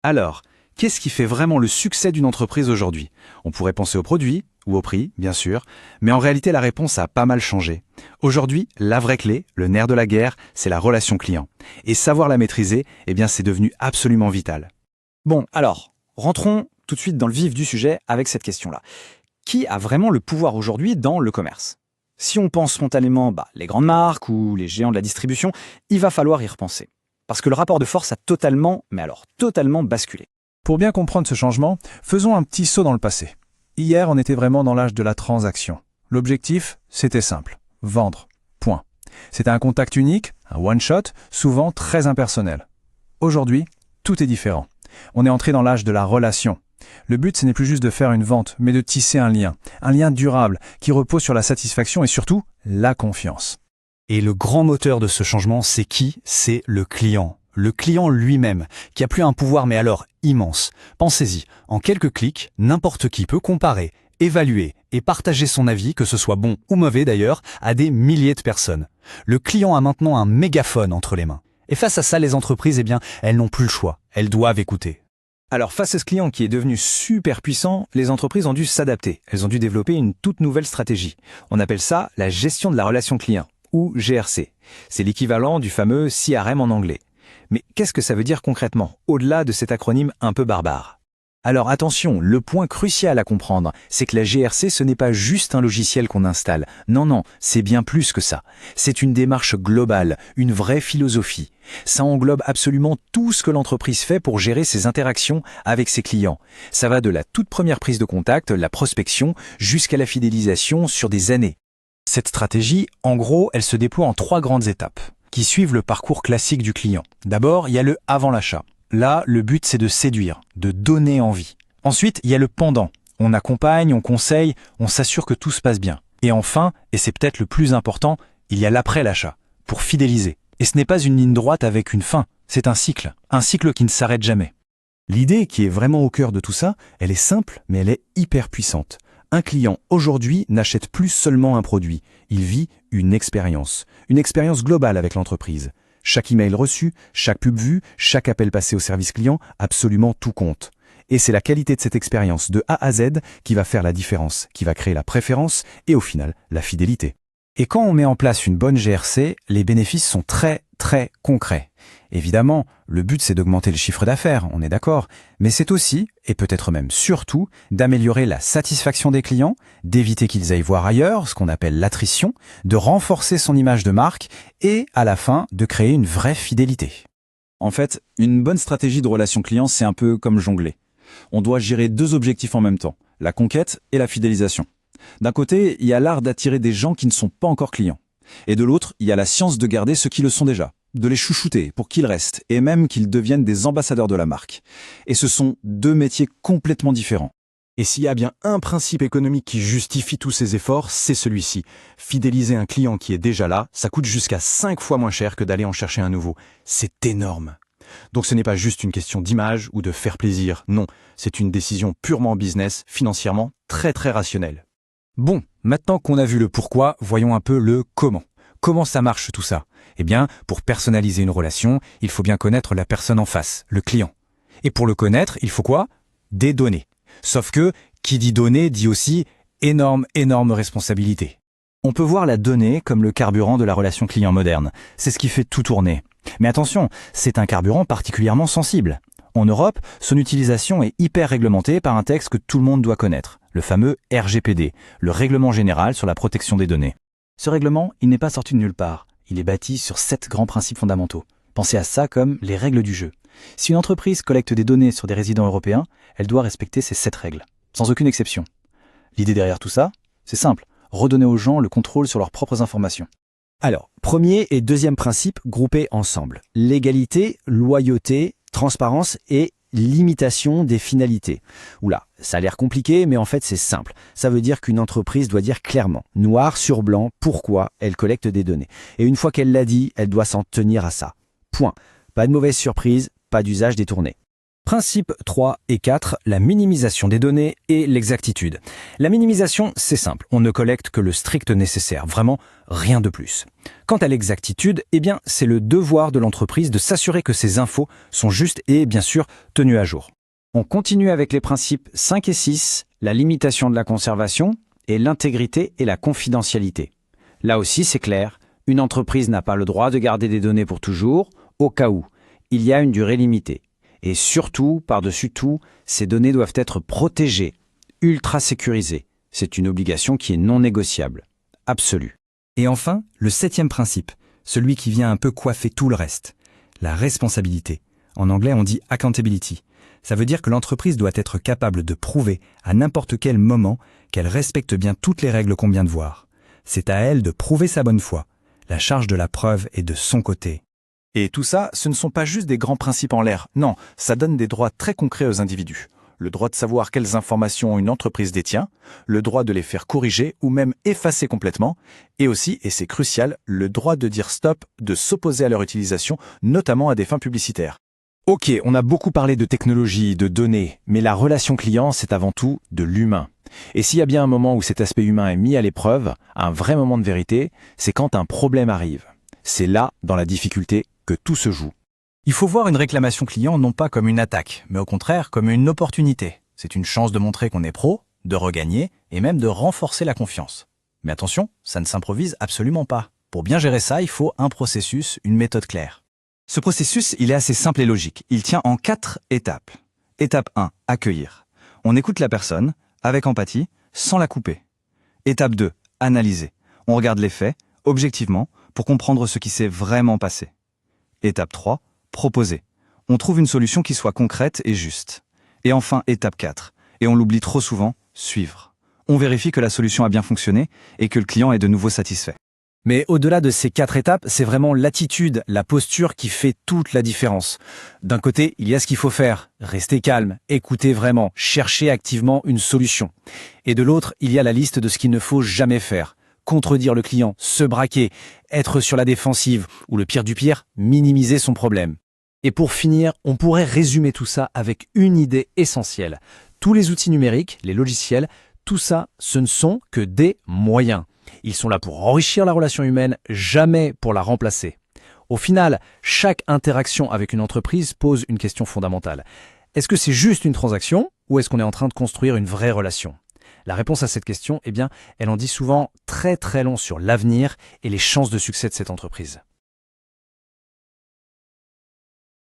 Alors, qu'est-ce qui fait vraiment le succès d'une entreprise aujourd'hui? On pourrait penser au produit, ou au prix, bien sûr, mais en réalité la réponse a pas mal changé. Aujourd'hui, la vraie clé, le nerf de la guerre, c'est la relation client. Et savoir la maîtriser, eh bien c'est devenu absolument vital. Bon, alors, rentrons tout de suite dans le vif du sujet avec cette question-là. Qui a vraiment le pouvoir aujourd'hui dans le commerce? Si on pense spontanément les grandes marques ou les géants de la distribution, il va falloir y repenser. Parce que le rapport de force a totalement, mais alors totalement basculé. Pour bien comprendre ce changement, faisons un petit saut dans le passé. Hier, on était vraiment dans l'âge de la transaction. L'objectif, c'était simple, vendre. Point. C'était un contact unique, un one-shot, souvent très impersonnel. Aujourd'hui, tout est différent. On est entré dans l'âge de la relation. Le but, ce n'est plus juste de faire une vente, mais de tisser un lien durable, qui repose sur la satisfaction et surtout, la confiance. Et le grand moteur de ce changement, c'est qui? C'est le client. Le client lui-même, qui a plus un pouvoir mais alors immense. Pensez-y, en quelques clics, n'importe qui peut comparer, évaluer et partager son avis, que ce soit bon ou mauvais d'ailleurs, à des milliers de personnes. Le client a maintenant un mégaphone entre les mains. Et face à ça, les entreprises, elles n'ont plus le choix. Elles doivent écouter. Alors face à ce client qui est devenu super puissant, les entreprises ont dû s'adapter. Elles ont dû développer une toute nouvelle stratégie. On appelle ça la gestion de la relation client, ou GRC. C'est l'équivalent du fameux CRM en anglais. Mais qu'est-ce que ça veut dire concrètement, au-delà de cet acronyme un peu barbare? Alors attention, le point crucial à comprendre, c'est que la GRC, ce n'est pas juste un logiciel qu'on installe. Non, c'est bien plus que ça. C'est une démarche globale, une vraie philosophie. Ça englobe absolument tout ce que l'entreprise fait pour gérer ses interactions avec ses clients. Ça va de la toute première prise de contact, la prospection, jusqu'à la fidélisation sur des années. Cette stratégie, en gros, elle se déploie en 3 grandes étapes, qui suivent le parcours classique du client. D'abord, il y a le avant l'achat. Là, le but, c'est de séduire, de donner envie. Ensuite, il y a le pendant. On accompagne, on conseille, on s'assure que tout se passe bien. Et enfin, et c'est peut-être le plus important, il y a l'après l'achat, pour fidéliser. Et ce n'est pas une ligne droite avec une fin, c'est un cycle qui ne s'arrête jamais. L'idée qui est vraiment au cœur de tout ça, elle est simple, mais elle est hyper puissante. Un client aujourd'hui n'achète plus seulement un produit, il vit une expérience globale avec l'entreprise. Chaque email reçu, chaque pub vue, chaque appel passé au service client, absolument tout compte. Et c'est la qualité de cette expérience de A à Z qui va faire la différence, qui va créer la préférence et au final la fidélité. Et quand on met en place une bonne GRC, les bénéfices sont très très concrets. Évidemment, le but c'est d'augmenter le chiffre d'affaires, on est d'accord, mais c'est aussi, et peut-être même surtout, d'améliorer la satisfaction des clients, d'éviter qu'ils aillent voir ailleurs, ce qu'on appelle l'attrition, de renforcer son image de marque et, à la fin, de créer une vraie fidélité. En fait, une bonne stratégie de relation client, c'est un peu comme jongler. On doit gérer 2 objectifs en même temps, la conquête et la fidélisation. D'un côté, il y a l'art d'attirer des gens qui ne sont pas encore clients. Et de l'autre, il y a la science de garder ceux qui le sont déjà, de les chouchouter pour qu'ils restent et même qu'ils deviennent des ambassadeurs de la marque. Et ce sont 2 métiers complètement différents. Et s'il y a bien un principe économique qui justifie tous ces efforts, c'est celui-ci. Fidéliser un client qui est déjà là, ça coûte jusqu'à 5 fois moins cher que d'aller en chercher un nouveau. C'est énorme. Donc ce n'est pas juste une question d'image ou de faire plaisir, non, c'est une décision purement business, financièrement très très rationnelle. Bon, maintenant qu'on a vu le pourquoi, voyons un peu le comment. Comment ça marche tout ça? Eh bien, pour personnaliser une relation, il faut bien connaître la personne en face, le client. Et pour le connaître, il faut quoi? Des données. Sauf que, qui dit données dit aussi énorme responsabilité. On peut voir la donnée comme le carburant de la relation client moderne. C'est ce qui fait tout tourner. Mais attention, c'est un carburant particulièrement sensible. En Europe, son utilisation est hyper réglementée par un texte que tout le monde doit connaître, le fameux RGPD, le Règlement général sur la protection des données. Ce règlement, il n'est pas sorti de nulle part. Il est bâti sur 7 grands principes fondamentaux. Pensez à ça comme les règles du jeu. Si une entreprise collecte des données sur des résidents européens, elle doit respecter ces 7 règles, sans aucune exception. L'idée derrière tout ça, c'est simple, redonner aux gens le contrôle sur leurs propres informations. Alors, premier et deuxième principe groupés ensemble. Légalité, loyauté, transparence et limitation des finalités. Oula, ça a l'air compliqué, mais en fait c'est simple. Ça veut dire qu'une entreprise doit dire clairement, noir sur blanc, pourquoi elle collecte des données. Et une fois qu'elle l'a dit, elle doit s'en tenir à ça. Point. Pas de mauvaise surprise, pas d'usage détourné. Principe 3 et 4, la minimisation des données et l'exactitude. La minimisation, c'est simple, on ne collecte que le strict nécessaire, vraiment rien de plus. Quant à l'exactitude, eh bien, c'est le devoir de l'entreprise de s'assurer que ces infos sont justes et, bien sûr, tenues à jour. On continue avec les principes 5 et 6, la limitation de la conservation et l'intégrité et la confidentialité. Là aussi, c'est clair, une entreprise n'a pas le droit de garder des données pour toujours, au cas où. Il y a une durée limitée. Et surtout, par-dessus tout, ces données doivent être protégées, ultra sécurisées. C'est une obligation qui est non négociable, absolue. Et enfin, le 7e principe, celui qui vient un peu coiffer tout le reste, la responsabilité. En anglais, on dit accountability. Ça veut dire que l'entreprise doit être capable de prouver à n'importe quel moment qu'elle respecte bien toutes les règles qu'on vient de voir. C'est à elle de prouver sa bonne foi. La charge de la preuve est de son côté. Et tout ça, ce ne sont pas juste des grands principes en l'air. Non, ça donne des droits très concrets aux individus. Le droit de savoir quelles informations une entreprise détient, le droit de les faire corriger ou même effacer complètement, et aussi, et c'est crucial, le droit de dire stop, de s'opposer à leur utilisation, notamment à des fins publicitaires. Ok, on a beaucoup parlé de technologie, de données, mais la relation client, c'est avant tout de l'humain. Et s'il y a bien un moment où cet aspect humain est mis à l'épreuve, un vrai moment de vérité, c'est quand un problème arrive. C'est là, dans la difficulté, que tout se joue. Il faut voir une réclamation client non pas comme une attaque, mais au contraire comme une opportunité. C'est une chance de montrer qu'on est pro, de regagner et même de renforcer la confiance. Mais attention, ça ne s'improvise absolument pas. Pour bien gérer ça, il faut un processus, une méthode claire. Ce processus, il est assez simple et logique. Il tient en 4 étapes. Étape 1, accueillir. On écoute la personne, avec empathie, sans la couper. Étape 2, analyser. On regarde les faits, objectivement, pour comprendre ce qui s'est vraiment passé. Étape 3, proposer. On trouve une solution qui soit concrète et juste. Et enfin, étape 4, et on l'oublie trop souvent, suivre. On vérifie que la solution a bien fonctionné et que le client est de nouveau satisfait. Mais au-delà de ces 4 étapes, c'est vraiment l'attitude, la posture qui fait toute la différence. D'un côté, il y a ce qu'il faut faire, rester calme, écouter vraiment, chercher activement une solution. Et de l'autre, il y a la liste de ce qu'il ne faut jamais faire. Contredire le client, se braquer, être sur la défensive, ou le pire du pire, minimiser son problème. Et pour finir, on pourrait résumer tout ça avec une idée essentielle. Tous les outils numériques, les logiciels, tout ça, ce ne sont que des moyens. Ils sont là pour enrichir la relation humaine, jamais pour la remplacer. Au final, chaque interaction avec une entreprise pose une question fondamentale. Est-ce que c'est juste une transaction ou est-ce qu'on est en train de construire une vraie relation ? La réponse à cette question, eh bien, elle en dit souvent très très long sur l'avenir et les chances de succès de cette entreprise.